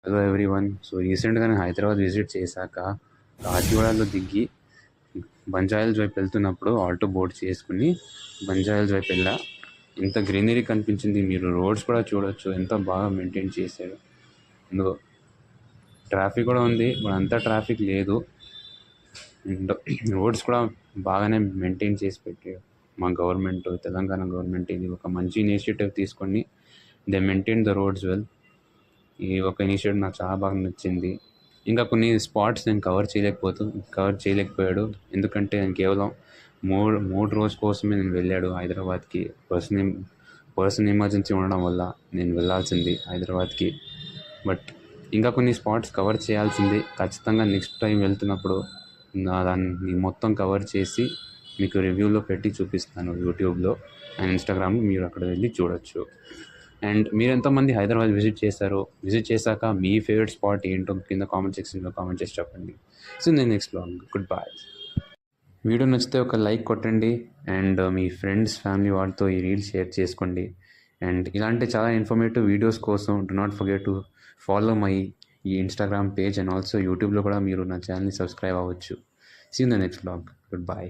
Hello everyone. So రీసెంట్గా నేను Hyderabad visit చేశాక కాచిగూడలో దిగి బంజారాహిల్స్ వైపు వెళ్తున్నప్పుడు ఆల్టో బోర్డ్ చేసుకుని బంజారాహిల్స్ వైపు వెళ్ళా. ఎంత గ్రీనరీ కనిపించింది, మీరు రోడ్స్ కూడా చూడొచ్చు, ఎంత బాగా మెయింటైన్ చేశారు. ఇందులో ట్రాఫిక్ కూడా ఉంది, ఇప్పుడు అంతా ట్రాఫిక్ లేదు. అండ్ రోడ్స్ కూడా బాగానే మెయింటైన్ చేసి పెట్టారు మా గవర్నమెంట్, తెలంగాణ గవర్నమెంట్. ఇది ఒక మంచి ఇనిషియేటివ్ తీసుకొని they maintain the roads well. ఈ ఒక ఇనిషియేటివ్ నాకు చాలా బాగా నచ్చింది. ఇంకా కొన్ని స్పాట్స్ నేను కవర్ చేయలేకపోయాడు, ఎందుకంటే నేను కేవలం మూడు రోజు కోసమే నేను వెళ్ళాడు హైదరాబాద్కి. పర్సనల్ ఎమర్జెన్సీ ఉండడం వల్ల నేను వెళ్ళాల్సింది హైదరాబాద్కి. బట్ ఇంకా కొన్ని స్పాట్స్ కవర్ చేయాల్సింది. ఖచ్చితంగా నెక్స్ట్ టైం వెళ్తున్నప్పుడు దాన్ని మొత్తం కవర్ చేసి మీకు రివ్యూలో పెట్టి చూపిస్తాను యూట్యూబ్లో అండ్ ఇన్స్టాగ్రామ్లో. మీరు అక్కడ వెళ్ళి చూడొచ్చు. అండ్ మీరు ఎంతోమంది హైదరాబాద్ విజిట్ చేశాక మీ ఫేవరెట్ స్పాట్ ఏంటో కింద కామెంట్ సెక్షన్లో కామెంట్ చేసి చెప్పండి. సో నేను next blog. Good bye. Video నచ్చితే ఒక లైక్ కొట్టండి అండ్ మీ ఫ్రెండ్స్ ఫ్యామిలీ వాళ్ళతో ఈ రీల్ షేర్ చేసుకోండి. అండ్ ఇలాంటి చాలా ఇన్ఫర్మేటివ్ వీడియోస్ కోసం do not forget to follow my ఈ ఇన్స్టాగ్రామ్ పేజ్ అండ్ ఆల్సో యూట్యూబ్లో కూడా మీరు నా ఛానల్ని సబ్స్క్రైబ్ అవ్వచ్చు. See you in the next blog. Good bye.